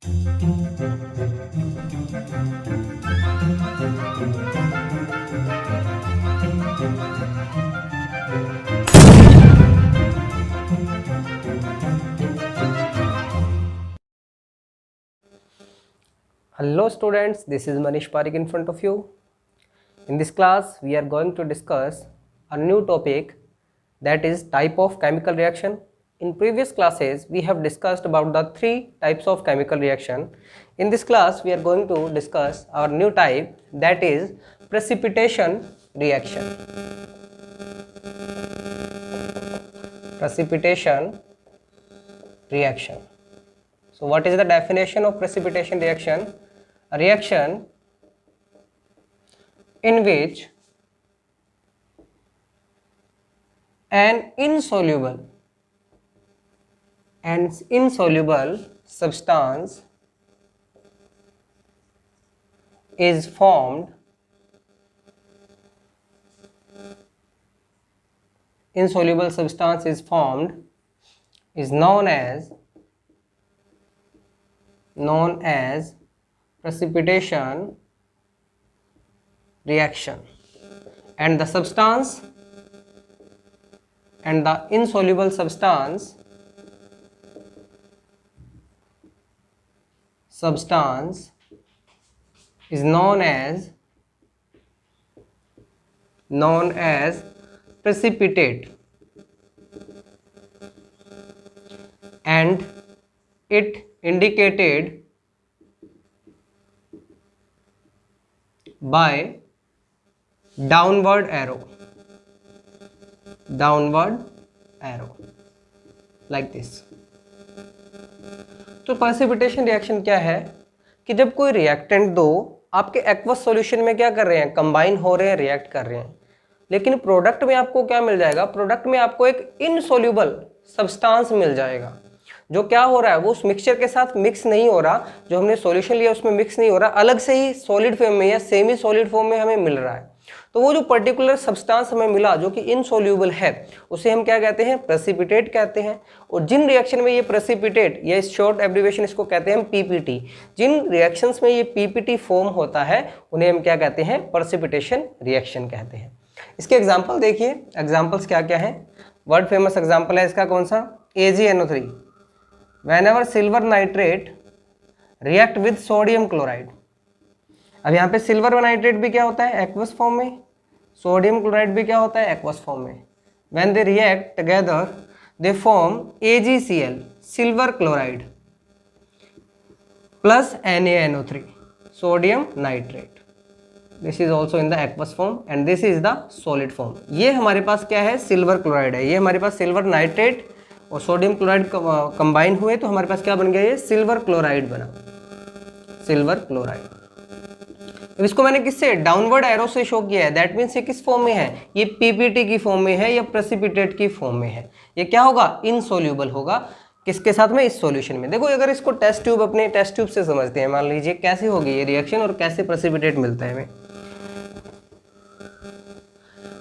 Hello students, this is Manish Parikh in front of you. In this class, we are going to discuss a new topic, that is type of chemical reaction. In previous classes, we have discussed about the three types of chemical reaction. In this class, we are going to discuss our new type, that is precipitation reaction. Precipitation reaction. So what is the definition of precipitation reaction? A reaction in which an insoluble substance is formed is known as precipitation reaction, and the insoluble substance is known as precipitate, and it indicated by downward arrow like this. तो precipitation reaction क्या है कि जब कोई reactant दो आपके aqueous solution में क्या कर रहे हैं, कंबाइन हो रहे हैं, रिएक्ट कर रहे हैं, लेकिन प्रोडक्ट में आपको क्या मिल जाएगा, प्रोडक्ट में आपको एक इनसोल्यूबल सब्सटेंस मिल जाएगा जो क्या हो रहा है, वो उस मिक्सचर के साथ मिक्स नहीं हो रहा, जो हमने सॉल्यूशन लिया उसमें मिक्स नहीं हो रहा, अलग से ही सॉलिड फॉर्म में या सेमी सॉलिड फॉर्म में हमें मिल रहा है। तो वो जो पर्टिकुलर सब्सटेंस हमें मिला जो कि इनसोल्यूबल है उसे हम क्या कहते हैं, प्रेसिपिटेट कहते हैं। और जिन रिएक्शन में ये प्रेसिपिटेट, या इस शॉर्ट एब्रिविएशन इसको कहते हैं हम पीपीटी, जिन रिएक्शंस में ये पीपीटी फॉर्म होता है उन्हें हम क्या कहते हैं, प्रेसिपिटेशन रिएक्शन कहते हैं। इसके एग्जाम्पल देखिए, एग्जाम्पल्स क्या क्या है। वर्ल्ड फेमस एग्जाम्पल है इसका कौन सा, AgNO3, whenever silver nitrate react with sodium chloride। अब यहाँ पे सिल्वर नाइट्रेट भी क्या होता है, एक्वस फॉर्म में, सोडियम क्लोराइड भी क्या होता है, एक्वस फॉर्म में। When they react together they form AgCl, silver chloride, plus NaNO3, sodium nitrate. This is also in the aqueous form and this is the solid form. ये हमारे पास क्या है, सिल्वर क्लोराइड है, ये हमारे पास सिल्वर नाइट्रेट और sodium chloride combine हुए तो हमारे पास क्या बन गया, ये सिल्वर क्लोराइड बना, सिल्वर क्लोराइड। अब इसको मैंने किससे, डाउनवर्ड एरो से शो किया है, दैट मीन्स ये किस फॉर्म में है, ये पीपीटी की फॉर्म में है या प्रेसिपिटेट की फॉर्म में है। ये क्या होगा, इनसोल्यूबल होगा, किसके साथ में, इस सॉल्यूशन में। देखो अगर इसको टेस्ट ट्यूब, अपने टेस्ट ट्यूब से समझते हैं, मान लीजिए कैसे होगी ये रिएक्शन और कैसे प्रेसिपिटेट मिलता है हमें।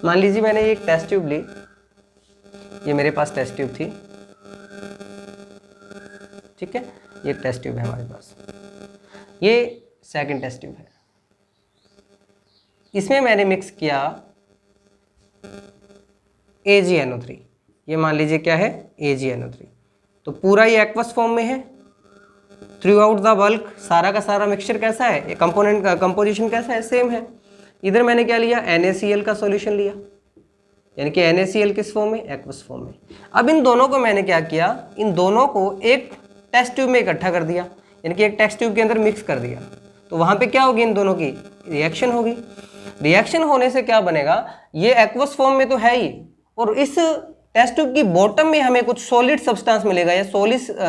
मान लीजिए मैंने एक टेस्ट ट्यूब ली, ये मेरे पास टेस्ट ट्यूब थी, ठीक है, ये टेस्ट ट्यूब है हमारे पास, ये सेकंड टेस्ट ट्यूब है। इसमें मैंने मिक्स किया AgNO3, ये मान लीजिए क्या है, AgNO3। तो पूरा ये एक्वस फॉर्म में है, थ्रू आउट द बल्क सारा का सारा मिक्सचर कैसा है, ये कंपोनेंट का कंपोजिशन कैसा है, सेम है। इधर मैंने क्या लिया, NaCl का सॉल्यूशन लिया, यानी कि NaCl किस फॉर्म में, एक्वस फॉर्म में। अब इन दोनों को मैंने क्या किया, इन दोनों को एक टेस्ट ट्यूब में इकट्ठा कर दिया, यानी कि एक टेस्ट ट्यूब के अंदर मिक्स कर दिया। तो वहाँ पे क्या होगी, इन दोनों की रिएक्शन होगी। रिएक्शन होने से क्या बनेगा, ये एक्वस फॉर्म में तो है ही, और इस टेस्ट ट्यूब की बॉटम में हमें कुछ सॉलिड सब्सटेंस मिलेगा या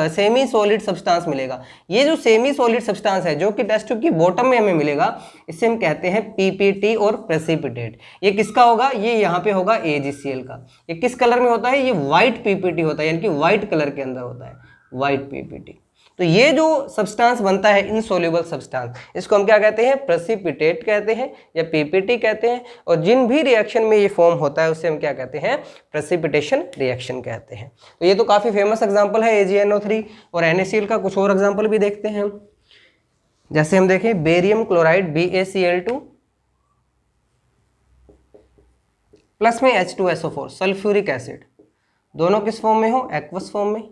सेमी सॉलिड सब्सटेंस मिलेगा। ये जो सेमी सॉलिड सब्सटेंस है जो कि टेस्ट ट्यूब की बॉटम में हमें मिलेगा, इसे हम कहते हैं पीपीटी और प्रेसिपिटेट। ये किसका होगा, ये यहाँ पे होगा AgCl का। ये किस कलर में होता है, ये व्हाइट पीपीटी होता है, यानी कि व्हाइट कलर के अंदर होता है, व्हाइट पीपीटी। तो ये जो सब्सटेंस बनता है इनसोल्यूबल सब्सटेंस, इसको हम क्या कहते हैं, प्रेसिपिटेट कहते हैं या पीपीटी कहते हैं। और जिन भी रिएक्शन में ये फॉर्म होता है उसे हम क्या कहते हैं, प्रेसिपिटेशन रिएक्शन कहते हैं। तो ये तो काफी फेमस एग्जांपल है AgNO3। और NaCl का कुछ और एग्जांपल भी देखते हैं हम। जैसे हम देखें बेरियम क्लोराइड BaCl2 प्लस में H2SO4 सल्फ्यूरिक एसिड, दोनों किस फॉर्म में हो, एक्वस फॉर्म में,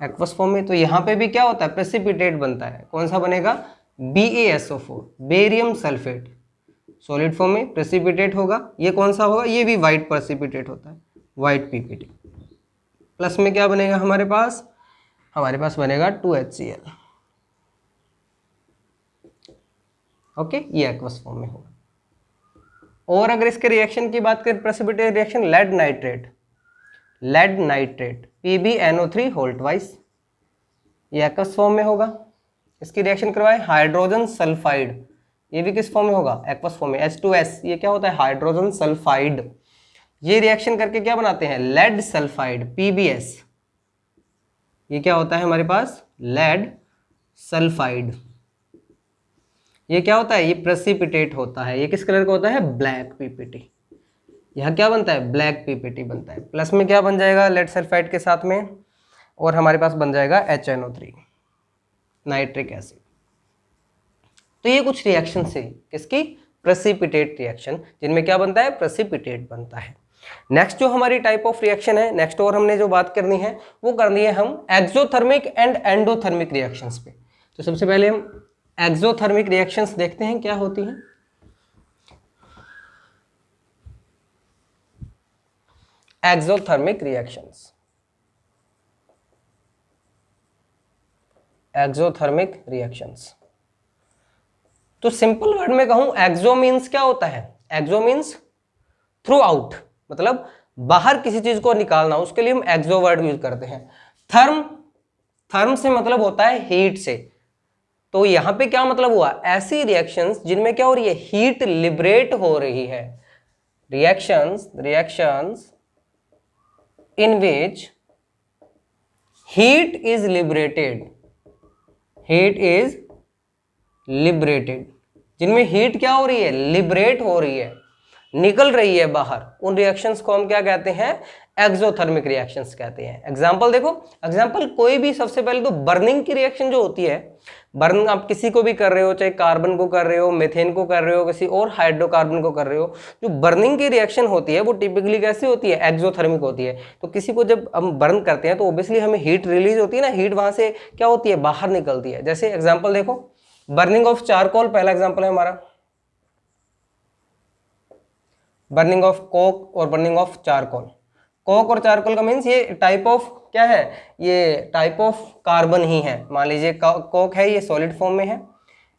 एक्वस फॉर्म में। तो यहाँ पे भी क्या होता है, प्रेसिपिटेट बनता है। कौन सा बनेगा, BaSO4 barium sulphate, solid form में प्रेसिपिटेट होगा। ये कौन सा होगा, ये भी वाइट प्रेसिपिटेट होता है, वाइट पीपीटी। प्लस में क्या बनेगा हमारे पास बनेगा 2HCl। ओके, ये एक्वस फॉर्म में होगा। और अगर इसके रिएक्शन की बात करें, precipitate reaction lead nitrate PbNO3 whole twice, ये एक्वस फॉर्म में होगा। इसकी रिएक्शन करवाए हाइड्रोजन सल्फाइड, ये भी किस फॉर्म में होगा, एक्वस फॉर्म में। H2S, ये क्या होता है, हाइड्रोजन सल्फाइड। ये रिएक्शन करके क्या बनाते हैं, लेड सल्फाइड PbS, ये क्या होता है हमारे पास, लेड सल्फाइड। ये क्या होता है, ये प्रेसिपिटेट होता है। ये किस कलर का होता है, ब्लैक पीपीटी। यहाँ क्या बनता है, ब्लैक पीपीटी बनता है। प्लस में क्या बन जाएगा लेड सल्फाइड के साथ में, और हमारे पास बन जाएगा HNO3 नाइट्रिक एसिड। तो ये कुछ रिएक्शन से किसकी, प्रेसिपिटेट रिएक्शन, जिनमें क्या बनता है, प्रेसिपिटेट बनता है। नेक्स्ट जो हमारी टाइप ऑफ रिएक्शन है, नेक्स्ट और हमने जो बात करनी है वो करनी है हम एक्सोथर्मिक एंड एंडोथर्मिक रिएक्शंस पे। तो सबसे पहले हम एक्सोथर्मिक रिएक्शंस देखते हैं क्या होती हैं। एक्सोथर्मिक रिएक्शंस, तो सिंपल वर्ड में कहूं, एक्सो मीन्स क्या होता है, एक्सो मीन्स थ्रू आउट, मतलब बाहर किसी चीज को निकालना, उसके लिए हम एक्सो वर्ड यूज करते हैं। थर्म से मतलब होता है हीट से। तो यहां पे क्या मतलब हुआ, ऐसी रिएक्शंस जिनमें क्या हो रही है, हीट लिबरेट हो रही है। Reactions in which heat is liberated, जिनमें हीट क्या हो रही है, लिबरेट हो रही है, निकल रही है बाहर, उन रिएक्शंस को हम क्या कहते हैं, एक्सोथर्मिक रिएक्शंस कहते हैं। एग्जांपल देखो, एग्जांपल कोई भी, सबसे पहले तो बर्निंग की रिएक्शन जो होती है, बर्न आप किसी को भी कर रहे हो, चाहे कार्बन को कर रहे हो, मेथेन को कर रहे हो, किसी और हाइड्रोकार्बन को कर रहे हो, जो बर्निंग की रिएक्शन होती है वो टिपिकली कैसी होती है, एक्सोथर्मिक होती है। तो किसी को जब हम बर्न करते हैं तो ऑब्वियसली हमें हीट रिलीज होती है ना, हीट वहां से क्या होती है, बाहर निकलती है। जैसे एग्जाम्पल देखो, बर्निंग ऑफ चारकोल पहला एग्जाम्पल है हमारा, बर्निंग ऑफ कोक और बर्निंग ऑफ चारकोल। कोक और चारकोल का मीन्स ये टाइप ऑफ क्या है, ये टाइप ऑफ कार्बन ही है। मान लीजिए कोक है, ये सॉलिड फॉर्म में है,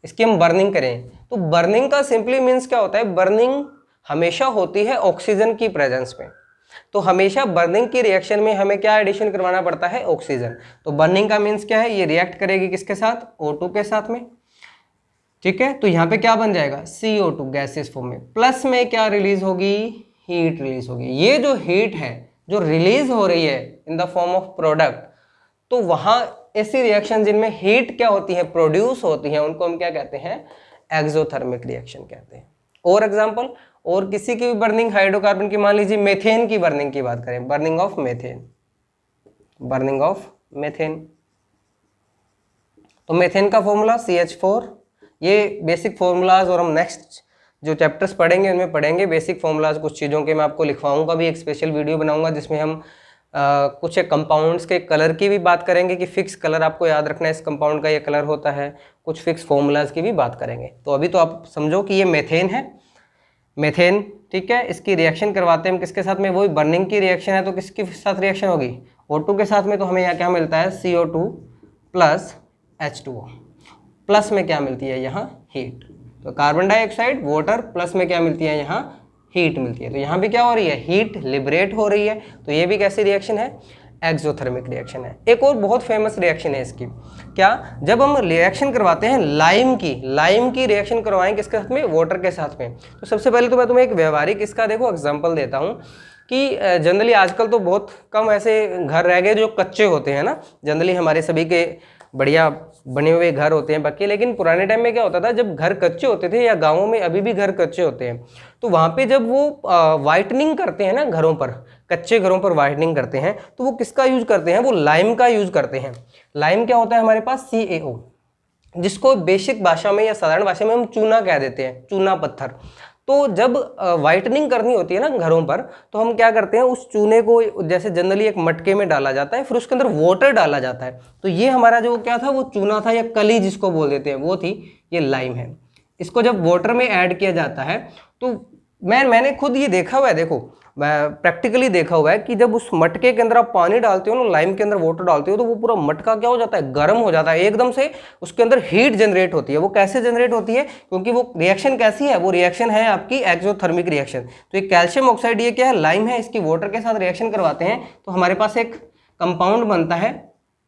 इसकी हम बर्निंग करें तो बर्निंग का सिंपली मीन्स क्या होता है, बर्निंग हमेशा होती है ऑक्सीजन की प्रेजेंस में। तो हमेशा बर्निंग की रिएक्शन में हमें क्या एडिशन करवाना पड़ता है, ऑक्सीजन। तो बर्निंग का मीन्स क्या है, ये रिएक्ट करेगी किसके साथ, O2 के साथ में, ठीक है। तो यहाँ पे क्या बन जाएगा, CO2 गैसेस फॉर्म में। प्लस में क्या रिलीज होगी, हीट रिलीज होगी। ये जो हीट है जो रिलीज हो रही है in the form of product, तो वहां ऐसी रिएक्शन जिनमें हीट क्या होती है, प्रोड्यूस होती है, उनको हम क्या कहते हैं, एक्सोथर्मिक रिएक्शन कहते हैं। और एग्जांपल, और किसी की भी बर्निंग हाइड्रोकार्बन की, मान लीजिए मेथेन की बर्निंग की बात करें, बर्निंग ऑफ मेथेन। तो मेथेन का फॉर्मूला CH4, ये बेसिक फॉर्मूलाज, और हम नेक्स्ट जो चैप्टर्स पढ़ेंगे उनमें पढ़ेंगे बेसिक फॉर्मूलाज कुछ चीज़ों के। मैं आपको लिखवाऊंगा भी, एक स्पेशल वीडियो बनाऊंगा जिसमें हम कुछ कंपाउंड्स के कलर की भी बात करेंगे कि फिक्स कलर आपको याद रखना है, इस कंपाउंड का ये कलर होता है। कुछ फिक्स फॉर्मूलाज की भी बात करेंगे। तो अभी तो आप समझो कि ये मेथेन है, मेथेन, ठीक है। इसकी रिएक्शन करवाते हैं हम किसके साथ में, वही बर्निंग की रिएक्शन है, तो किसके साथ रिएक्शन होगी, O2 के साथ में। तो हमें यहाँ क्या मिलता है, CO2 प्लस H2O। प्लस में क्या मिलती है यहाँ, हीट। तो कार्बन डाइऑक्साइड, वाटर, प्लस में क्या मिलती है यहाँ, हीट मिलती है। तो यहाँ भी क्या हो रही है, हीट लिबरेट हो रही है। तो ये भी कैसी रिएक्शन है, एक्सोथर्मिक रिएक्शन है। एक और बहुत फेमस रिएक्शन है इसकी, क्या, जब हम रिएक्शन करवाते हैं लाइम की रिएक्शन करवाएं किसके साथ में, वाटर के साथ में। तो सबसे पहले तो मैं तुम्हें एक व्यवहारिक इसका देखो एग्जाम्पल देता हूँ कि जनरली आजकल तो बहुत कम ऐसे घर रह गए जो कच्चे होते हैं ना। जनरली हमारे सभी के बढ़िया बने हुए घर होते हैं पक्के। लेकिन पुराने टाइम में क्या होता था, जब घर कच्चे होते थे या गाँवों में अभी भी घर कच्चे होते हैं, तो वहाँ पे जब वो वाइटनिंग करते हैं ना घरों पर, कच्चे घरों पर वाइटनिंग करते हैं, तो वो किसका यूज करते हैं, वो लाइम का यूज करते हैं। लाइम क्या होता है हमारे पास, CaO, जिसको बेसिक भाषा में या साधारण भाषा में हम चूना कह देते हैं, चूना पत्थर। तो जब वाइटनिंग करनी होती है ना घरों पर, तो हम क्या करते हैं, उस चूने को जैसे जनरली एक मटके में डाला जाता है, फिर उसके अंदर वाटर डाला जाता है। तो ये हमारा जो क्या था, वो चूना था या कली जिसको बोल देते हैं, वो थी, ये लाइम है। इसको जब वाटर में ऐड किया जाता है, तो मैंने खुद ये देखा हुआ है, देखो प्रैक्टिकली देखा हुआ है कि जब उस मटके के अंदर आप पानी डालते हो ना, लाइम के अंदर वाटर डालते हो, तो वो पूरा मटका क्या हो जाता है, गर्म हो जाता है एकदम से। उसके अंदर हीट जनरेट होती है। वो कैसे जनरेट होती है, क्योंकि वो रिएक्शन कैसी है, वो रिएक्शन है आपकी एक्सोथर्मिक रिएक्शन। तो ये कैल्शियम ऑक्साइड, ये क्या है, लाइम है, इसकी वाटर के साथ रिएक्शन करवाते हैं, तो हमारे पास एक कंपाउंड बनता है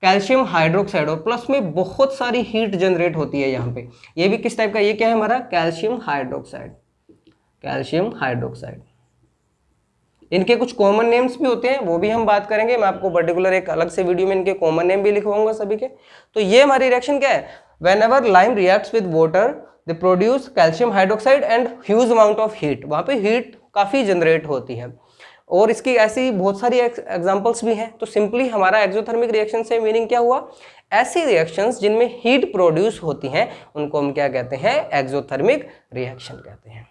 कैल्शियम हाइड्रोक्साइड, और प्लस में बहुत सारी हीट जनरेट होती है यहाँ पे। ये भी किस टाइप का, ये क्या है हमारा कैल्शियम हाइड्रोक्साइड, कैल्शियम हाइड्रोक्साइड। इनके कुछ कॉमन नेम्स भी होते हैं, वो भी हम बात करेंगे। मैं आपको पर्टिकुलर एक अलग से वीडियो में इनके कॉमन नेम भी लिखवाऊंगा सभी के। तो ये हमारी रिएक्शन क्या है, when ever lime reacts with water they produce calcium hydroxide and huge amount of heat. वहाँ पे हीट काफ़ी जनरेट होती है, और इसकी ऐसी बहुत सारी एग्जांपल्स भी हैं। तो सिंपली हमारा एक्सोथर्मिक रिएक्शन से मीनिंग क्या हुआ, ऐसी रिएक्शंस जिनमें हीट प्रोड्यूस होती हैं, उनको हम क्या कहते हैं, एक्सोथर्मिक रिएक्शन कहते हैं।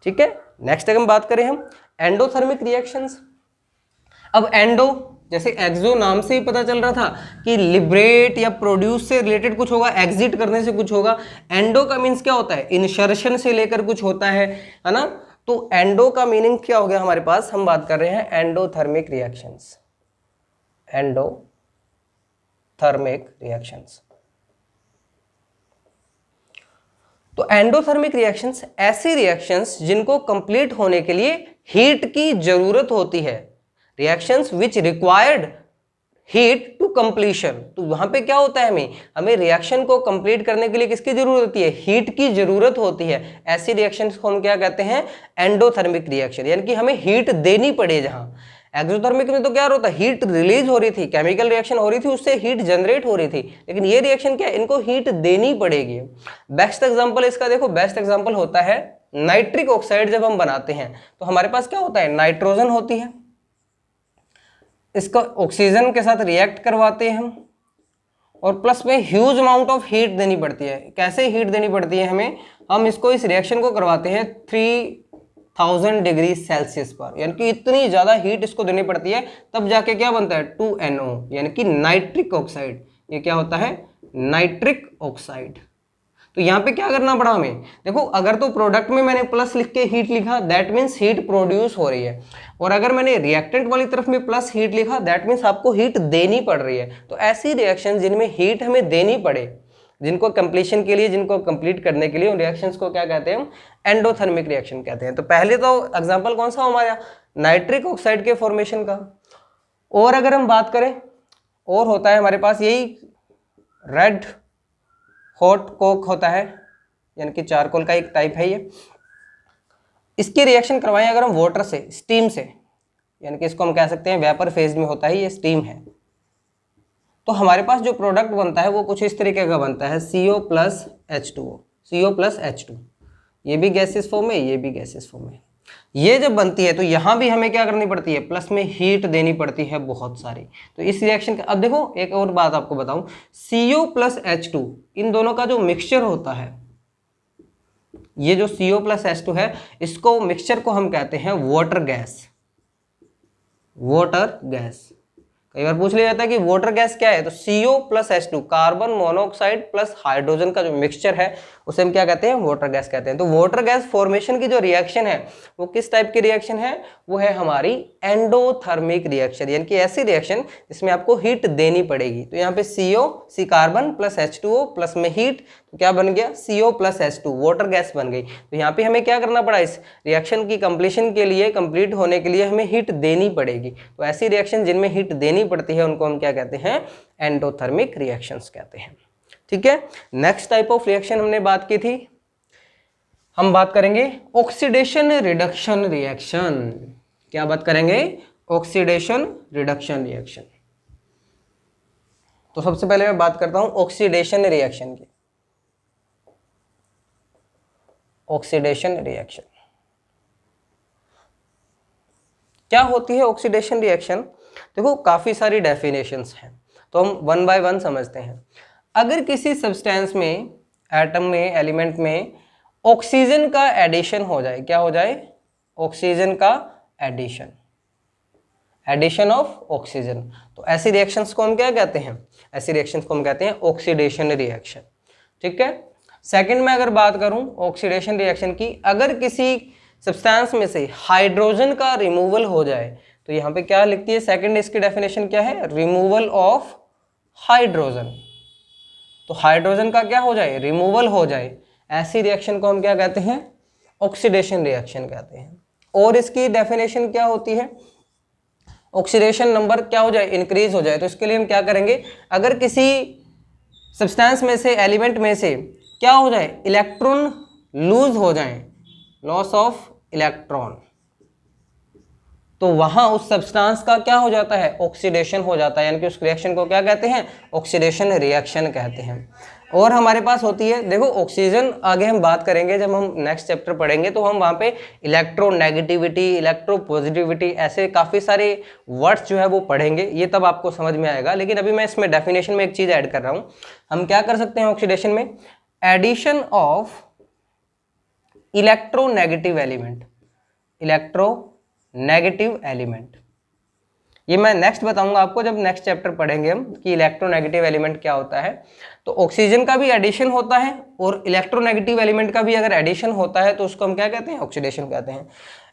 ठीक है, नेक्स्ट हम बात करें हम एंडोथर्मिक रिएक्शंस। अब एंडो, जैसे एक्सो नाम से ही पता चल रहा था कि लिबरेट या प्रोड्यूस से रिलेटेड कुछ होगा, एग्जिट करने से कुछ होगा। एंडो का मीन्स क्या होता है, इंसर्शन से लेकर कुछ होता है ना। तो एंडो का मीनिंग क्या हो गया हमारे पास, हम बात कर रहे हैं एंडोथर्मिक रिएक्शंस, एंडोथर्मिक रिएक्शंस। तो एंडोथर्मिक रिएक्शंस ऐसी रिएक्शंस जिनको कंप्लीट होने के लिए हीट की जरूरत होती है, reactions which required heat to completion. तो वहां पे क्या होता है, हमें रिएक्शन को कंप्लीट करने के लिए किसकी जरूरत होती है, हीट की जरूरत होती है। ऐसी रिएक्शंस को हम क्या कहते हैं, एंडोथर्मिक रिएक्शन, यानी कि हमें हीट देनी पड़े। जहां एक्सोथर्मिक में तो क्या होता है, हीट रिलीज हो रही थी, केमिकल रिएक्शन हो रही थी, उससे हीट जनरेट हो रही थी। लेकिन ये रिएक्शन क्या है, इनको हीट देनी पड़ेगी। बेस्ट एग्जांपल इसका देखो, बेस्ट एग्जांपल होता है नाइट्रिक ऑक्साइड। जब हम बनाते हैं तो हमारे पास क्या होता है, नाइट्रोजन होती है, इसका ऑक्सीजन के साथ रिएक्ट करवाते हैं हम, और प्लस में ह्यूज अमाउंट ऑफ हीट देनी पड़ती है। कैसे हीट देनी पड़ती है हमें, हम इसको, इस रिएक्शन को करवाते हैं 3000 डिग्री सेल्सियस पर, यानी कि इतनी ज्यादा हीट इसको देनी पड़ती है, तब जाके क्या बनता है, 2NO, यानी कि नाइट्रिक ऑक्साइड। ये क्या होता है, नाइट्रिक ऑक्साइड। तो यहाँ पे क्या करना पड़ा हमें, देखो अगर तो प्रोडक्ट में मैंने प्लस लिख के हीट लिखा, दैट मीन्स हीट प्रोड्यूस हो रही है, और अगर मैंने रिएक्टेंट वाली तरफ में प्लस हीट लिखा, दैट मीन्स आपको हीट देनी पड़ रही है। तो ऐसी रिएक्शन जिनमें हीट हमें देनी पड़े, जिनको कंप्लीशन के लिए, जिनको कंप्लीट करने के लिए, उन रिएक्शंस को क्या कहते हैं, हम एंडोथर्मिक रिएक्शन कहते हैं। तो पहले तो एग्जांपल कौन सा हमारा, नाइट्रिक ऑक्साइड के फॉर्मेशन का। और अगर हम बात करें, और होता है हमारे पास यही रेड हॉट कोक होता है, यानी कि चारकोल का एक टाइप है ये। इसकी रिएक्शन करवाएं अगर हम वाटर से, स्टीम से, यानी कि इसको हम कह सकते हैं वेपर फेज में होता है, ये स्टीम है। तो हमारे पास जो प्रोडक्ट बनता है वो कुछ इस तरीके का बनता है, CO plus H2O, CO plus H2। ये भी गैसेस फॉर्म है, ये भी गैसेस फॉर्म है। ये जब बनती है तो यहाँ भी हमें क्या करनी पड़ती है, प्लस में हीट देनी पड़ती है बहुत सारी। तो इस रिएक्शन का, अब देखो एक और बात आपको बताऊं, CO प्लस H2, इन दोनों का जो मिक्सचर होता है, ये जो CO प्लस H2 है, इसको मिक्सचर को हम कहते हैं वाटर गैस। वाटर गैस, कई बार पूछ लिया जाता है कि वाटर गैस क्या है, तो CO plus H2, carbon monoxide plus hydrogen का जो मिक्सचर है, उसे हम क्या कहते हैं, वाटर गैस कहते हैं। तो वाटर गैस फॉर्मेशन की जो रिएक्शन है, वो किस टाइप की रिएक्शन है, वो है हमारी एंडोथर्मिक रिएक्शन, यानी कि ऐसी रिएक्शन जिसमें आपको हीट देनी पड़ेगी। तो यहाँ पे C carbon plus H2O plus में हीट, तो क्या बन गया, CO plus H2, water gas बन गई। तो यहाँ पे हमें क्या करना पड़ा, इस रिएक्शन की कंप्लीशन के लिए, कंप्लीट होने के लिए हमें हीट देनी पड़ेगी। तो ऐसी रिएक्शन जिनमें हीट देनी पड़ती है, उनको हम क्या कहते हैं, एंडोथर्मिक रिएक्शंस कहते हैं। ठीक है, नेक्स्ट टाइप ऑफ रिएक्शन हमने बात की थी, हम बात करेंगे ऑक्सीडेशन रिडक्शन रिएक्शन। क्या बात करेंगे, ऑक्सीडेशन रिडक्शन रिएक्शन। तो सबसे पहले मैं बात करता हूं ऑक्सीडेशन रिएक्शन की। ऑक्सीडेशन रिएक्शन क्या होती है? ऑक्सीडेशन रिएक्शन देखो काफी सारी डेफिनेशंस हैं, तो हम वन बाय वन समझते हैं। अगर किसी सब्सटेंस में, एटम में, एलिमेंट में ऑक्सीजन का एडिशन हो जाए, क्या हो जाए? ऑक्सीजन का एडिशन, एडिशन ऑफ ऑक्सीजन, तो ऐसी रिएक्शंस को हम क्या कहते हैं? ऐसी रिएक्शंस को हम कहते हैं ऑक्सीडेशन रिएक्शन। ठीक है। सेकंड में अगर बात करूं ऑक्सीडेशन रिएक्शन की, अगर किसी सब्सटेंस में से हाइड्रोजन का रिमूवल हो जाए, तो यहां पे क्या लिखती है? सेकंड इसकी डेफिनेशन क्या है? Removal of hydrogen. तो हाइड्रोजन का क्या हो जाए? रिमूवल हो जाए। ऐसी रिएक्शन को हम क्या कहते हैं? ऑक्सीडेशन रिएक्शन कहते हैं। और इसकी डेफिनेशन क्या होती है? ऑक्सीडेशन नंबर क्या हो जाए? इंक्रीज हो जाए। तो इसके लिए हम क्या करेंगे? अगर किसी सब्सटेंस में से, एलिमेंट में से क्या हो जाए? इलेक्ट्रॉन लूज हो जाए, लॉस ऑफ इलेक्ट्रॉन, तो वहां उस सब्सटेंस का क्या हो जाता है? ऑक्सीडेशन हो जाता है, यानी कि उस रिएक्शन को क्या कहते हैं? ऑक्सीडेशन रिएक्शन कहते हैं। और हमारे पास होती है, देखो ऑक्सीजन आगे हम बात करेंगे, जब हम नेक्स्ट चैप्टर पढ़ेंगे तो हम वहां पे इलेक्ट्रोनेगेटिविटी, इलेक्ट्रोपॉजिटिविटी, ऐसे काफी सारे वर्ड्स जो है वो पढ़ेंगे, ये तब आपको समझ में आएगा। लेकिन अभी मैं इसमें डेफिनेशन में एक चीज ऐड कर रहा हूं। हम क्या कर सकते हैं ऑक्सीडेशन में? Addition of electronegative element, electronegative element, ये मैं नेक्स्ट बताऊंगा आपको जब नेक्स्ट चैप्टर पढ़ेंगे हम कि इलेक्ट्रोनेगेटिव एलिमेंट क्या होता है। तो ऑक्सीजन का भी एडिशन होता है और इलेक्ट्रोनेगेटिव एलिमेंट का भी अगर एडिशन होता है तो उसको हम क्या कहते हैं? ऑक्सीडेशन कहते हैं।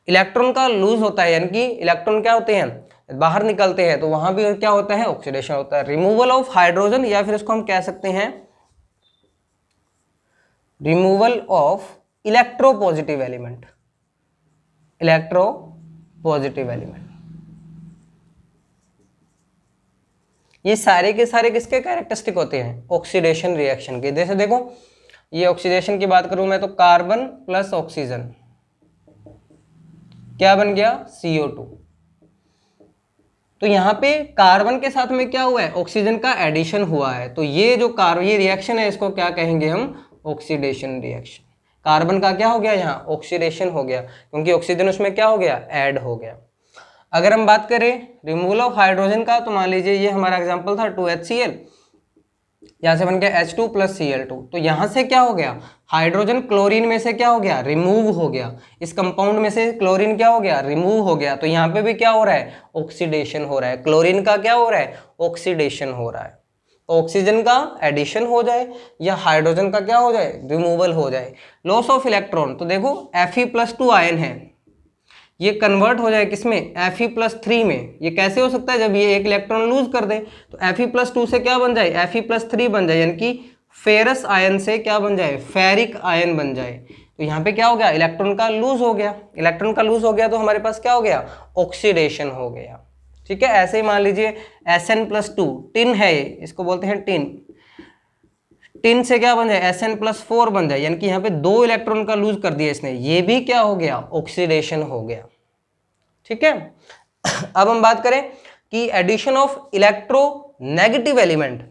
इलेक्ट्रॉन का लूज होता है, यानी कि इलेक्ट्रॉन क्या होते हैं? बाहर निकलते हैं, तो वहां भी क्या होता है? ऑक्सीडेशन होता है। रिमूवल ऑफ हाइड्रोजन, या फिर इसको हम कह सकते हैं removal of electropositive element, electropositive element. ये सारे के सारे किसके कैरेक्टरिस्टिक होते हैं? ऑक्सीडेशन रिएक्शन के। जैसे देखो ये ऑक्सीडेशन की बात करूं मैं, तो कार्बन प्लस ऑक्सीजन क्या बन गया? CO2। तो यहां पे कार्बन के साथ में क्या हुआ है? ऑक्सीजन का एडिशन हुआ है, तो ये जो ये रिएक्शन है इसको क्या कहेंगे हम? Oxidation reaction. कार्बन का क्या हो गया? यहाँ ऑक्सीडेशन हो गया, क्योंकि ऑक्सीजन उसमें क्या हो गया? ऐड हो गया। अगर हम बात करें रिमूवल ऑफ हाइड्रोजन का, तो मान लीजिए ये हमारा एग्जांपल था 2HCl, यहां से बन गया H2 + Cl2। तो यहां से क्या हो गया? हाइड्रोजन क्लोरीन में से क्या हो गया? रिमूव हो गया। इस कंपाउंड में से क्लोरीन क्या हो गया? रिमूव हो गया। तो यहाँ पे भी क्या हो रहा है? ऑक्सीडेशन हो रहा है। क्लोरीन का क्या हो रहा है? ऑक्सीडेशन हो रहा है। तो ऑक्सीजन का एडिशन हो जाए या हाइड्रोजन का क्या हो जाए? रिमूवल हो जाए। लॉस ऑफ इलेक्ट्रॉन, तो देखो Fe+2 आयन है, ये कन्वर्ट हो जाए किसमें? Fe+3 में। ये कैसे हो सकता है? जब ये एक इलेक्ट्रॉन लूज कर दे तो Fe+2 से क्या बन जाए? Fe+3 बन जाए, यानी कि फेरस आयन से क्या बन जाए? फेरिक आयन बन जाए। तो यहाँ पे क्या हो गया? इलेक्ट्रॉन का लूज हो गया। इलेक्ट्रॉन का लूज हो गया तो हमारे पास क्या हो गया? ऑक्सीडेशन हो गया। ठीक है। ऐसे ही मान लीजिए Sn+2 टिन है, इसको बोलते हैं टिन। टिन से क्या बन जाए? Sn+4 बन जाए, यानी कि यहाँ पे 2 इलेक्ट्रॉन का लूज कर दिया इसने, ये भी क्या हो गया? ऑक्सीडेशन हो गया। ठीक है। अब हम बात करें कि addition of electronegative element.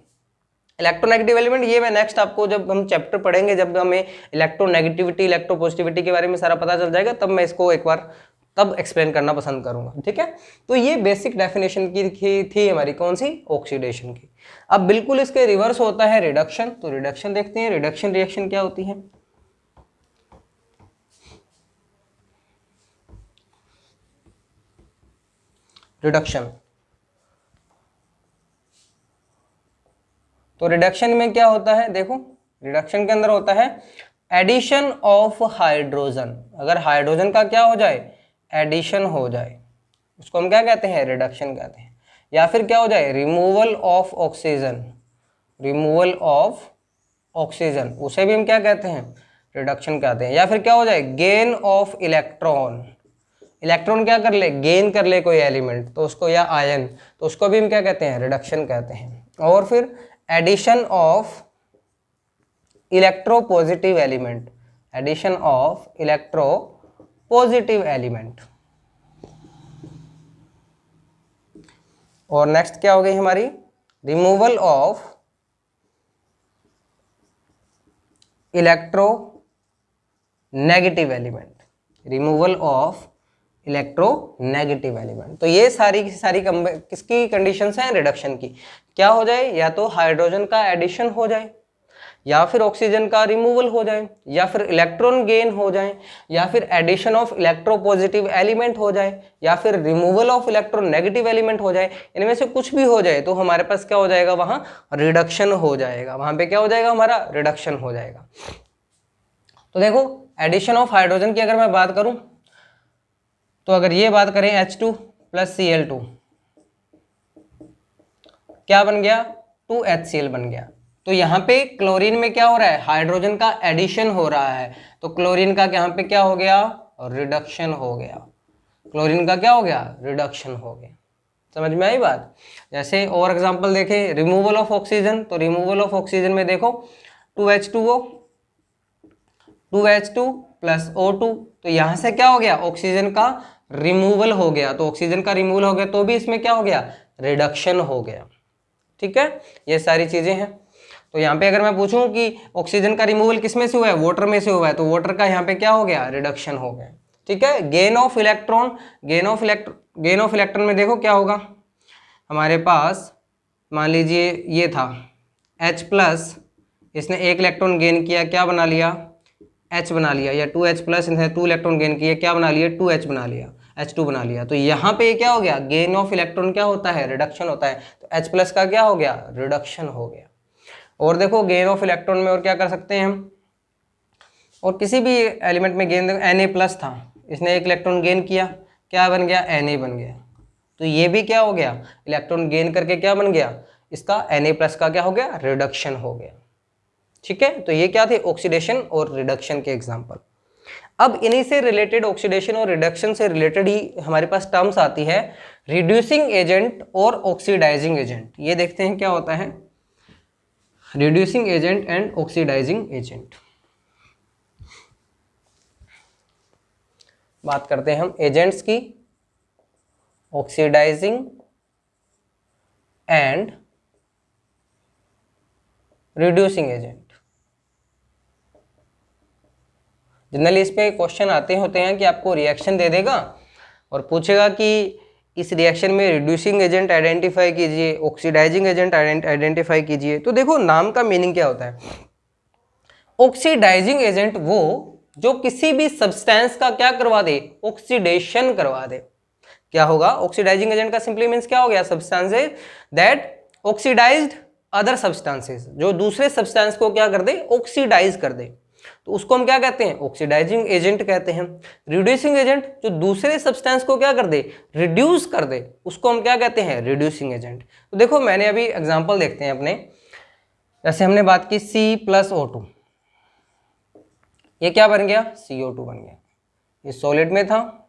Electronegative element ये मैं नेक्स्ट आपको जब हम चैप्टर पढ़ेंगे, जब हमें इलेक्ट्रोनेगेटिविटी, इलेक्ट्रोपॉजिटिविटी के बारे में सारा पता चल जाएगा, तब मैं इसको एक बार तब एक्सप्लेन करना पसंद करूंगा। ठीक है। तो ये बेसिक डेफिनेशन की थी हमारी, कौन सी? ऑक्सीडेशन की। अब बिल्कुल इसके रिवर्स होता है रिडक्शन। तो रिडक्शन देखते हैं, रिडक्शन रिएक्शन क्या होती है। रिडक्शन, तो रिडक्शन में क्या होता है? देखो रिडक्शन के अंदर होता है एडिशन ऑफ हाइड्रोजन। अगर हाइड्रोजन का क्या हो जाए? एडिशन हो जाए, उसको हम क्या कहते हैं? रिडक्शन कहते हैं। या फिर क्या हो जाए? Removal of oxygen, removal of oxygen, उसे भी हम क्या कहते हैं? रिडक्शन कहते हैं। या फिर क्या हो जाए? गेन ऑफ इलेक्ट्रॉन, इलेक्ट्रॉन क्या कर ले? गेन कर ले कोई एलिमेंट, तो उसको, या आयन, तो उसको भी हम क्या कहते हैं? रिडक्शन कहते हैं। और फिर addition of electropositive element, addition of electropositive element. और नेक्स्ट क्या हो गई हमारी? Removal of electronegative element, removal of electronegative element. तो ये सारी की सारी किसकी कंडीशंस हैं? रिडक्शन की। क्या हो जाए? या तो हाइड्रोजन का एडिशन हो जाए, या फिर ऑक्सीजन का रिमूवल हो जाए, या फिर इलेक्ट्रॉन गेन हो जाए, या फिर एडिशन ऑफ इलेक्ट्रोपॉजिटिव एलिमेंट हो जाए, या फिर रिमूवल ऑफ इलेक्ट्रोनेगेटिव एलिमेंट हो जाए। इनमें से कुछ भी हो जाए तो हमारे पास क्या हो जाएगा? वहां रिडक्शन हो जाएगा। वहां पे क्या हो जाएगा? हमारा रिडक्शन हो जाएगा। तो देखो एडिशन ऑफ हाइड्रोजन की अगर मैं बात करूं तो अगर ये बात करें H2 प्लस Cl2 क्या बन गया? 2HCl बन गया। तो यहाँ पे क्लोरीन में क्या हो रहा है? हाइड्रोजन का एडिशन हो रहा है, तो क्लोरीन का यहाँ पे क्या हो गया? रिडक्शन हो गया। क्लोरीन का क्या हो गया? रिडक्शन हो गया। समझ में आई बात? जैसे और एग्जांपल देखें, रिमूवल ऑफ ऑक्सीजन, तो रिमूवल ऑफ ऑक्सीजन में देखो 2H2O 2H2 प्लस O2, तो यहां से क्या हो गया? ऑक्सीजन का रिमूवल हो गया। तो ऑक्सीजन का रिमूवल हो गया तो भी इसमें क्या हो गया? रिडक्शन हो गया। ठीक है, ये सारी चीजें हैं। तो यहाँ पे अगर मैं पूछूं कि ऑक्सीजन का रिमूवल किस में से हुआ है? वाटर में से हुआ है, तो वाटर का यहाँ पे क्या हो गया? रिडक्शन हो गया। ठीक है, gain of electron, gain of electron में देखो क्या होगा हमारे पास। मान लीजिए ये था H प्लस, इसने एक इलेक्ट्रॉन गेन किया, क्या बना लिया? H बना लिया। या 2H प्लस, इसने 2 इलेक्ट्रॉन गेन किए, क्या बना लिया? 2H बना लिया, H2 बना लिया। तो यहाँ पे क्या हो गया? गेन ऑफ इलेक्ट्रॉन क्या होता है? रिडक्शन होता है। तो H प्लस का क्या हो गया? रिडक्शन हो गया। और देखो गेन ऑफ इलेक्ट्रॉन में और क्या कर सकते हैं हम, और किसी भी एलिमेंट में गेन, Na प्लस था, इसने एक इलेक्ट्रॉन गेन किया, क्या बन गया? Na बन गया। तो ये भी क्या हो गया? इलेक्ट्रॉन गेन करके क्या बन गया? इसका Na प्लस का क्या हो गया? रिडक्शन हो गया। ठीक है, तो ये क्या थे? ऑक्सीडेशन और रिडक्शन के एग्जाम्पल। अब इन्हीं से रिलेटेड, ऑक्सीडेशन और रिडक्शन से रिलेटेड ही हमारे पास टर्म्स आती है रिड्यूसिंग एजेंट और ऑक्सीडाइजिंग एजेंट। ये देखते हैं क्या होता है reducing agent and oxidising agent. बात करते हैं हम एजेंट्स की, oxidising and reducing agent. Generally इस पे क्वेश्चन आते होते हैं कि आपको रिएक्शन दे देगा और पूछेगा कि इस रिएक्शन में रिड्यूसिंग एजेंट आइडेंटिफाई कीजिए, ऑक्सीडाइजिंग एजेंट आइडेंटिफाई कीजिए। तो देखो नाम का मीनिंग क्या होता है। ऑक्सीडाइजिंग एजेंट वो जो किसी भी सब्सटेंस का क्या करवा दे? ऑक्सीडेशन करवा दे। क्या होगा? ऑक्सीडाइजिंग एजेंट का सिंपली मीन्स क्या हो गया? Substances that oxidised other substances, जो दूसरे सब्सटेंस को क्या कर दे? ऑक्सीडाइज कर दे, तो उसको हम क्या कहते हैं? ऑक्सीडाइजिंग एजेंट कहते हैं। रिड्यूसिंग एजेंट जो दूसरे सब्सटेंस को क्या कर दे? रिड्यूस कर दे, उसको हम क्या कहते हैं? Reducing agent. तो देखो मैंने अभी एग्जांपल देखते हैं अपने, जैसे हमने बात की C प्लस O2, ये क्या बन गया? CO2 बन गया। ये सॉलिड में था,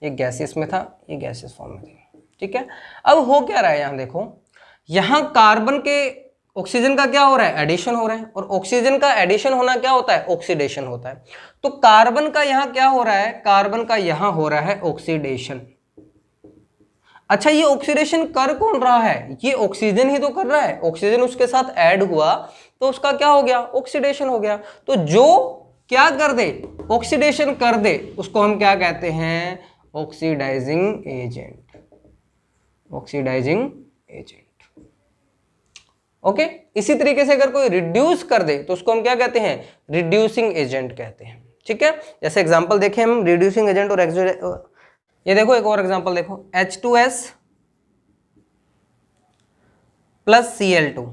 ये गैसेस में था, ये गैसेस फॉर्म में था। ठीक है, अब हो क्या रहा है यहाँ देखो, यहाँ कार्बन के ऑक्सीजन का क्या हो रहा है? एडिशन हो रहा है, और ऑक्सीजन का एडिशन होना क्या होता है? ऑक्सीडेशन होता है। तो कार्बन का यहाँ क्या हो रहा है? कार्बन का यहाँ हो रहा है ऑक्सीडेशन। अच्छा, ये ऑक्सीडेशन कर कौन रहा है? ये ऑक्सीजन ही तो कर रहा है। ऑक्सीजन उसके साथ ऐड हुआ तो उसका क्या हो गया? ऑक्सीडेशन हो गया। तो जो क्या कर दे? ऑक्सीडेशन कर दे, उसको हम क्या कहते हैं? Oxidising agent. Oxidising agent. Okay, इसी तरीके से अगर कोई रिड्यूस कर दे तो उसको हम क्या कहते हैं? रिड्यूसिंग एजेंट कहते हैं। ठीक है, जैसे एग्जांपल देखें हम रिड्यूसिंग एजेंट और ये देखो एक और एग्जांपल देखो, H2S प्लस Cl2,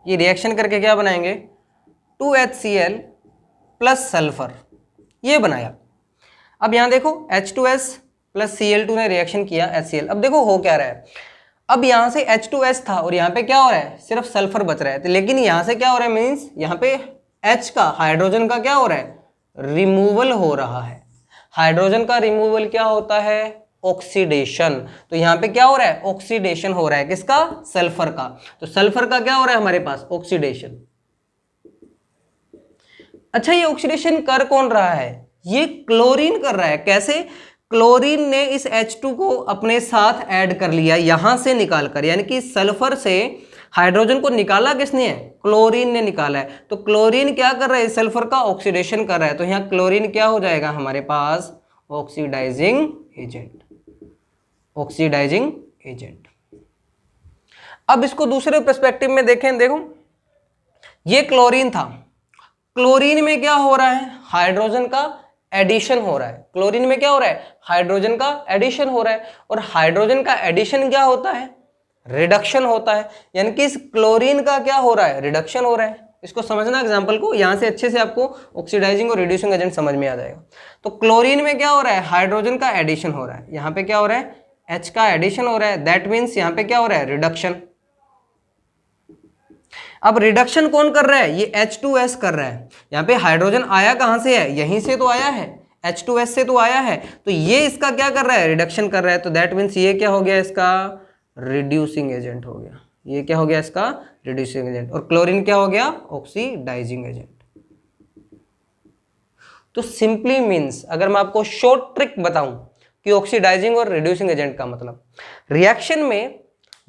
ये रिएक्शन करके क्या बनाएंगे? 2HCl प्लस सल्फर, ये बनाया। अब यहां देखो H2S प्लस Cl2 ने रिएक्शन किया HCl। अब देखो हो क्या रहा है, अब यहां से H2S था और यहां पे क्या हो रहा है? सिर्फ सल्फर बच रहा है। लेकिन यहां से क्या हो रहा है? मीन्स यहां पे H का, हाइड्रोजन का क्या हो रहा है? रिमूवल हो रहा है। हाइड्रोजन का रिमूवल क्या होता है? ऑक्सीडेशन। तो यहां पे क्या हो रहा है? ऑक्सीडेशन हो रहा है। किसका? सल्फर का। तो सल्फर का क्या हो रहा है हमारे पास? ऑक्सीडेशन। अच्छा, ये ऑक्सीडेशन कर कौन रहा है? ये क्लोरीन कर रहा है। कैसे? क्लोरीन ने इस H2 को अपने साथ ऐड कर लिया यहां से निकालकर, यानी कि सल्फर से हाइड्रोजन को निकाला किसने है? क्लोरीन ने निकाला है। तो क्लोरीन क्या कर रहा है? सल्फर का ऑक्सीडेशन कर रहा है। तो यहाँ क्लोरीन क्या हो जाएगा हमारे पास? Oxidising agent, oxidising agent. अब इसको दूसरे पर्सपेक्टिव में देखें, देखो ये क्लोरीन था, क्लोरीन में क्या हो रहा है? हाइड्रोजन का एडिशन हो रहा है। क्लोरीन में क्या हो रहा है? हाइड्रोजन का एडिशन हो रहा है। और हाइड्रोजन का एडिशन क्या होता है? रिडक्शन होता है। यानी कि इस क्लोरीन का क्या हो रहा है? रिडक्शन हो रहा है। इसको समझना एग्जांपल को, यहां से अच्छे से आपको ऑक्सीडाइजिंग और रिड्यूसिंग एजेंट समझ में आ जाएगा। तो क्लोरीन में क्या हो रहा है? हाइड्रोजन का एडिशन हो रहा है। यहां पे क्या हो रहा है? H का एडिशन हो रहा है। दैट मीन्स यहां पे क्या हो रहा है? रिडक्शन। अब रिडक्शन कौन कर रहा है? ये H2S कर रहा है। यहाँ पे हाइड्रोजन आया कहां से है? यहीं से तो आया है, H2S से तो आया है। तो ये इसका क्या कर रहा है? रिडक्शन कर रहा है। तो दैट मीन्स ये क्या हो गया? इसका रिड्यूसिंग एजेंट हो गया। ये क्या हो गया? इसका रिड्यूसिंग एजेंट। और क्लोरीन क्या हो गया? Oxidising agent. तो सिंपली मीन्स अगर मैं आपको शॉर्ट ट्रिक बताऊं कि ऑक्सीडाइजिंग और रिड्यूसिंग एजेंट का मतलब, रिएक्शन में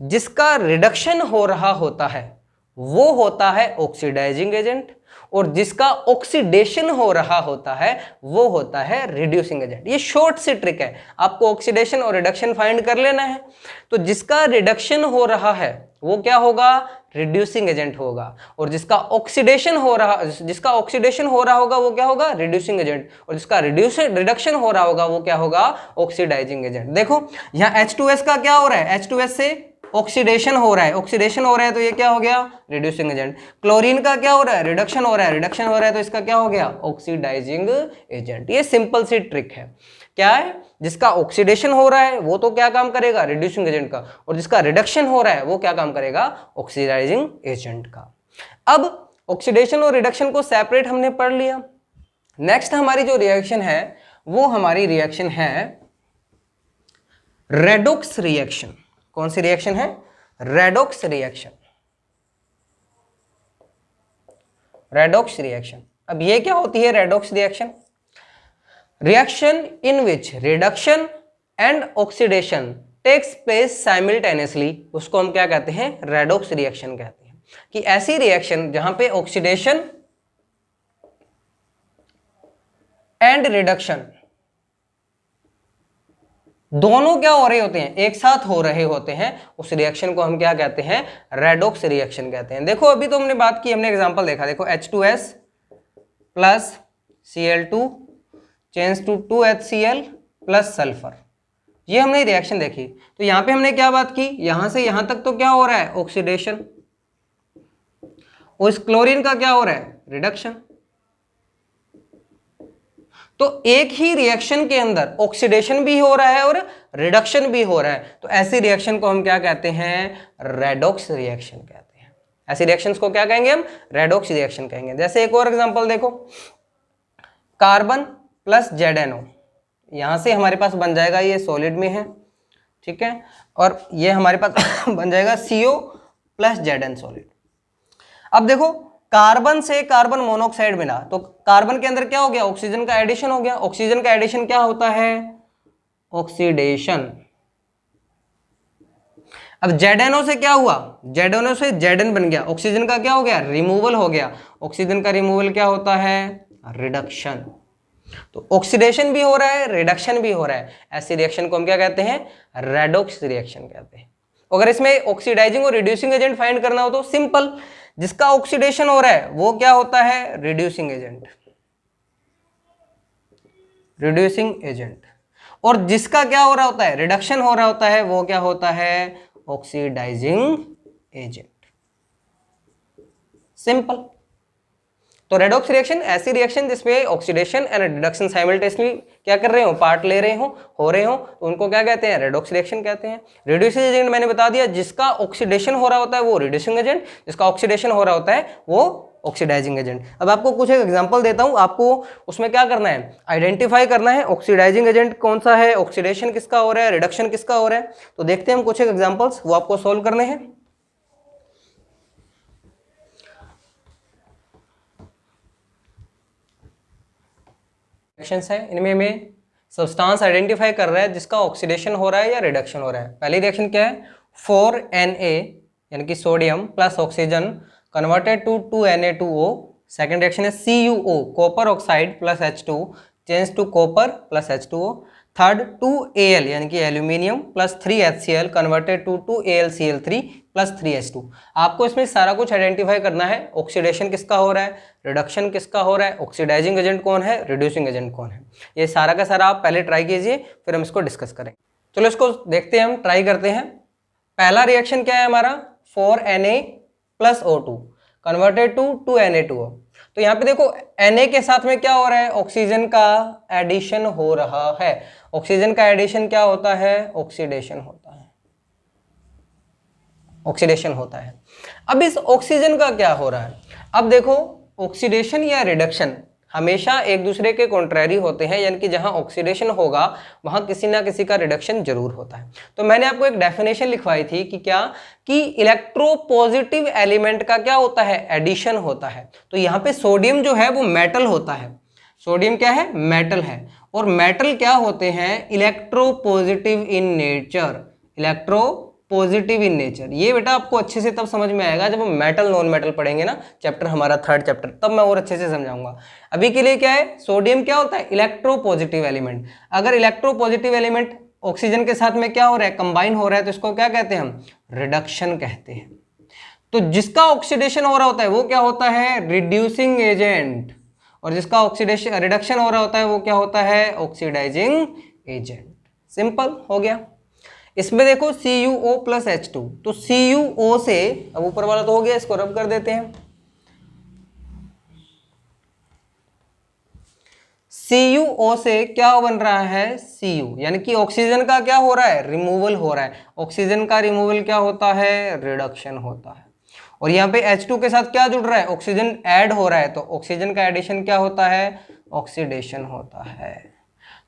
जिसका रिडक्शन हो रहा होता है वो होता है ऑक्सीडाइजिंग एजेंट, और जिसका ऑक्सीडेशन हो रहा होता है वो होता है रिड्यूसिंग एजेंट। ये शॉर्ट सी ट्रिक है, आपको ऑक्सीडेशन और रिडक्शन फाइंड कर लेना है। तो जिसका रिडक्शन हो रहा है वो क्या होगा? रिड्यूसिंग एजेंट होगा। और जिसका ऑक्सीडेशन हो रहा होगा वो क्या होगा? Reducing agent. और जिसका रिडक्शन हो रहा होगा वो क्या होगा? Oxidising agent. देखो यहाँ H2S का क्या हो रहा है? H2S से ऑक्सीडेशन हो रहा है, ऑक्सीडेशन हो रहा है तो ये क्या हो गया? Reducing agent. क्लोरीन का क्या हो रहा है? रिडक्शन हो रहा है, रिडक्शन हो रहा है तो इसका क्या हो गया? Oxidising agent. ये सिंपल सी ट्रिक है। क्या है? जिसका ऑक्सीडेशन हो रहा है वो तो क्या काम करेगा? रिड्यूसिंग एजेंट का। और जिसका रिडक्शन हो रहा है वो क्या काम करेगा? ऑक्सीडाइजिंग एजेंट का। अब ऑक्सीडेशन और रिडक्शन को सेपरेट हमने पढ़ लिया। नेक्स्ट हमारी जो रिएक्शन है वो हमारी रिएक्शन है रेडॉक्स रिएक्शन। कौन सी रिएक्शन है? Redox reaction. Redox reaction. अब ये क्या होती है redox reaction? Reaction in which reduction and oxidation takes place simultaneously, उसको हम क्या कहते हैं? रेडॉक्स रिएक्शन कहते हैं। कि ऐसी रिएक्शन जहां पे ऑक्सीडेशन एंड रिडक्शन दोनों क्या हो रहे होते हैं? एक साथ हो रहे होते हैं, उस रिएक्शन को हम क्या कहते हैं? रेडॉक्स रिएक्शन कहते हैं। देखो अभी तो हमने बात की, हमने एग्जांपल देखा। देखो H2S plus Cl2 change to 2HCl plus sulphur, ये हमने रिएक्शन देखी। तो यहां पे हमने क्या बात की? यहां से यहां तक तो क्या हो रहा है? ऑक्सीडेशन। और इस क्लोरीन का क्या हो रहा है? रिडक्शन। तो एक ही रिएक्शन के अंदर ऑक्सीडेशन भी हो रहा है और रिडक्शन भी हो रहा है, तो ऐसी रिएक्शन को हम क्या कहते हैं? रेडॉक्स रिएक्शन कहते हैं। ऐसी रिएक्शंस को क्या कहेंगे हम? रेडॉक्स रिएक्शन कहेंगे। जैसे एक और एग्जांपल देखो, कार्बन प्लस ZNO, यहां से हमारे पास बन जाएगा, ये सॉलिड में है, ठीक है, और ये हमारे पास बन जाएगा CO प्लस ZN सॉलिड। अब देखो कार्बन से कार्बन मोनोऑक्साइड मिला तो कार्बन के अंदर क्या हो गया? ऑक्सीजन का एडिशन हो गया। ऑक्सीजन का एडिशन क्या होता है? ऑक्सीडेशन। अब ZNO से क्या हुआ? ZNO से Zn बन गया। ऑक्सीजन का क्या हो गया? रिमूवल हो गया। ऑक्सीजन का रिमूवल क्या होता है? रिडक्शन। तो ऑक्सीडेशन भी हो रहा है, रिडक्शन भी हो रहा है। ऐसी रिएक्शन को हम क्या कहते हैं? रेडॉक्स रिएक्शन कहते हैं। अगर इसमें ऑक्सीडाइजिंग और रिड्यूसिंग एजेंट फाइंड करना हो तो सिंपल, जिसका ऑक्सीडेशन हो रहा है वो क्या होता है? Reducing agent, reducing agent. और जिसका क्या हो रहा होता है? रिडक्शन हो रहा होता है, वो क्या होता है? Oxidising agent. सिंपल। तो रेडॉक्स रिएक्शन ऐसी रिएक्शन जिसमें ऑक्सीडेशन एंड रिडक्शन साइमल्टेनियसली क्या कर रहे हो? पार्ट ले रहे हो रहे हो, तो उनको क्या कहते हैं? रेडॉक्स रिएक्शन कहते हैं। रिड्यूसिंग एजेंट मैंने बता दिया, जिसका ऑक्सीडेशन हो रहा होता है वो रिड्यूसिंग एजेंट, जिसका ऑक्सीडेशन हो रहा होता है वो ऑक्सीडाइजिंग एजेंट। अब आपको कुछ एक एग्जांपल देता हूं, आपको उसमें क्या करना है? आइडेंटिफाई करना है ऑक्सीडाइजिंग एजेंट कौन सा है, ऑक्सीडेशन किसका हो रहा है, रिडक्शन किसका हो रहा है। तो देखते हैं हम कुछ एक एग्जांपल्स, वो आपको सोल्व करने हैं। रिएक्शंस है, इनमें मैं सब्सटेंस आइडेंटिफाई कर रहा है जिसका ऑक्सीडेशन हो रहा है या रिडक्शन हो रहा है। पहली रिएक्शन क्या है, 4Na यानी कि sodium plus oxygen converted to 2Na2O। Second reaction है CuO copper oxide plus H2 change to copper plus H2O। Third 2Al यानी कि aluminium plus 3HCl converted to 2AlCl3 plus 3H2। आपको इसमें सारा कुछ आइडेंटिफाई करना है, ऑक्सीडेशन किसका हो रहा है, रिडक्शन किसका हो रहा है, ऑक्सीडाइजिंग एजेंट कौन है, रिड्यूसिंग एजेंट कौन है। ये सारा का सारा आप पहले ट्राई कीजिए, फिर हम इसको डिस्कस करेंगे। चलो इसको देखते हैं, हम ट्राई करते हैं। पहला रिएक्शन क्या है हमारा, 4Na plus O2 converted to 2Na2O। तो यहाँ पे देखो Na के साथ में क्या हो रहा है, ऑक्सीजन का एडिशन हो रहा है। ऑक्सीजन का एडिशन क्या होता है, ऑक्सीडेशन होता है, ऑक्सीडेशन होता है। अब इस ऑक्सीजन का क्या हो रहा है, अब देखो ऑक्सीडेशन या रिडक्शन हमेशा एक दूसरे के कॉन्ट्रैरी होते हैं, यानी कि जहां ऑक्सीडेशन होगा वहां किसी ना किसी का रिडक्शन जरूर होता है। तो मैंने आपको एक डेफिनेशन लिखवाई थी कि क्या, कि इलेक्ट्रोपॉजिटिव एलिमेंट का क्या होता है, एडिशन होता है। तो यहाँ पे सोडियम जो है वो मेटल होता है, सोडियम क्या है, मेटल है। और मेटल क्या होते हैं, electropositive in nature, electropositive in nature. ये बेटा आपको अच्छे से तब समझ में आएगा जब हम मेटल नॉन मेटल पढ़ेंगे ना, चैप्टर हमारा थर्ड चैप्टर, तब मैं और अच्छे से समझाऊंगा। अभी के लिए क्या है, सोडियम क्या होता है, इलेक्ट्रोपॉजिटिव एलिमेंट। अगर इलेक्ट्रोपॉजिटिव एलिमेंट ऑक्सीजन के साथ में क्या हो रहा है, कंबाइन हो रहा है, तो इसको क्या कहते हैं हम, रिडक्शन कहते हैं। तो जिसका ऑक्सीडेशन हो रहा होता है वो क्या होता है, रिड्यूसिंग एजेंट, और जिसका ऑक्सीडेशन रिडक्शन हो रहा होता है वो क्या होता है, ऑक्सीडाइजिंग एजेंट। सिंपल हो गया। इसमें देखो CuO प्लस H2, तो CuO से, अब ऊपर वाला तो हो गया, इसको रब कर देते हैं। CuO से क्या बन रहा है, Cu, यानी कि ऑक्सीजन का क्या हो रहा है, रिमूवल हो रहा है। ऑक्सीजन का रिमूवल क्या होता है, रिडक्शन होता है। और यहाँ पे H2 के साथ क्या जुड़ रहा है, ऑक्सीजन ऐड हो रहा है, तो ऑक्सीजन का एडिशन क्या होता है, ऑक्सीडेशन होता है।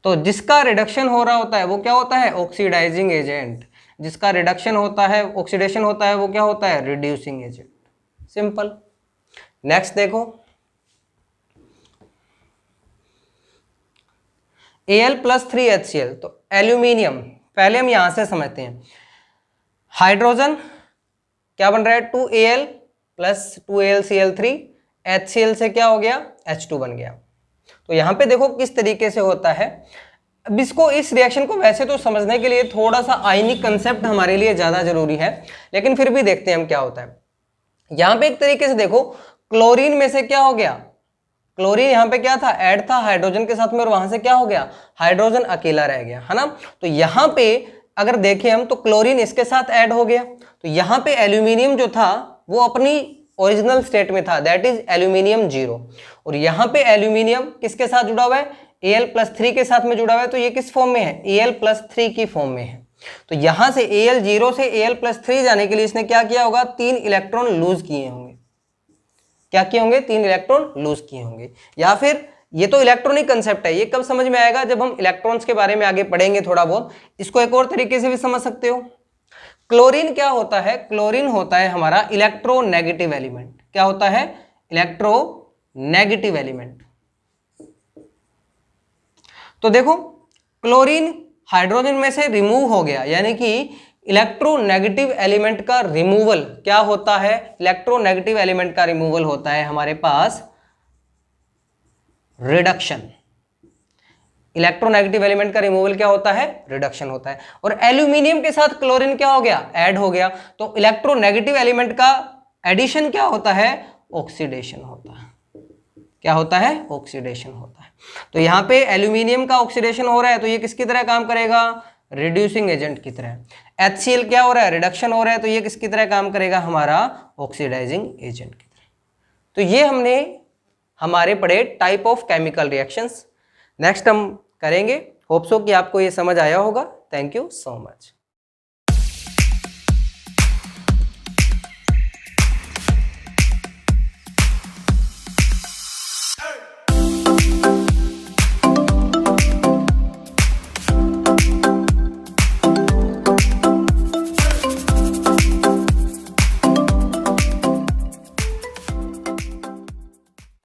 तो जिसका रिडक्शन हो रहा होता है वो क्या होता है, ऑक्सीडाइजिंग एजेंट। जिसका रिडक्शन होता है, ऑक्सीडेशन होता है, वो क्या होता है, रिड्यूसिंग एजेंट। सिंपल। नेक्स्ट देखो, Al प्लस 3HCl, तो एल्यूमिनियम, पहले हम यहां से समझते हैं। हाइड्रोजन क्या बन रहा है, 2Al प्लस 2AlCl3, HCl से क्या हो गया, H2 बन गया। तो यहां पे देखो किस तरीके से होता है। अब इसको, इस रिएक्शन को वैसे तो समझने के लिए थोड़ा सा आयनिक कंसेप्ट हमारे लिए ज्यादा जरूरी है, लेकिन फिर भी देखते हैं हम क्या होता है। यहां पे एक तरीके से देखो, क्लोरीन में से क्या हो गया, क्लोरीन यहाँ पे क्या था, ऐड था हाइड्रोजन के साथ में, और वहां से क्या हो गया, हाइड्रोजन अकेला रह गया, है ना। तो यहाँ पे अगर देखें हम, तो क्लोरीन इसके साथ ऐड हो गया, तो यहाँ पे एल्यूमिनियम जो था वो अपनी ओरिजिनल स्टेट में था, दैट इज एल्यूमिनियम 0। और यहाँ पे एल्यूमिनियम किसके साथ जुड़ा हुआ है, Al प्लस 3 के साथ में जुड़ा हुआ है, तो ये किस फॉर्म में है, Al प्लस 3 की फॉर्म में है। तो यहां से Al0 से Al प्लस 3 जाने के लिए इसने क्या किया होगा, 3 इलेक्ट्रॉन लूज किए होंगे। क्या किए होंगे, 3 इलेक्ट्रॉन लूज किए होंगे। या फिर ये तो इलेक्ट्रॉनिक कंसेप्ट है, ये कब समझ में आएगा, जब हम इलेक्ट्रॉन्स के बारे में आगे पढ़ेंगे थोड़ा बहुत। इसको एक और तरीके से भी समझ सकते हो। क्लोरीन क्या होता है, क्लोरीन होता है हमारा इलेक्ट्रोनेगेटिव एलिमेंट। क्या होता है, इलेक्ट्रोनेगेटिव एलिमेंट। तो देखो क्लोरीन हाइड्रोजन में से रिमूव हो गया, यानी कि इलेक्ट्रोनेगेटिव एलिमेंट का रिमूवल क्या होता है, इलेक्ट्रोनेगेटिव एलिमेंट का रिमूवल होता है हमारे पास रिडक्शन। इलेक्ट्रोनेगेटिव एलिमेंट का रिमूवल क्या होता है, रिडक्शन होता है। और एल्यूमिनियम के साथ क्लोरीन क्या हो गया, ऐड हो गया, तो इलेक्ट्रोनेगेटिव एलिमेंट का एडिशन क्या होता है, ऑक्सीडेशन होता है। क्या होता है, ऑक्सीडेशन होता है। तो यहां पे एल्यूमिनियम का ऑक्सीडेशन हो रहा है, तो ये किसकी तरह काम करेगा, रिड्यूसिंग एजेंट की तरह। HCl क्या हो रहा है, रिडक्शन हो रहा है, तो ये किसकी तरह काम करेगा, हमारा ऑक्सीडाइजिंग एजेंट की तरह। तो ये हमने हमारे पढ़े type of chemical reactions. Next हम करेंगे। होप सो कि आपको ये समझ आया होगा। Thank you so much.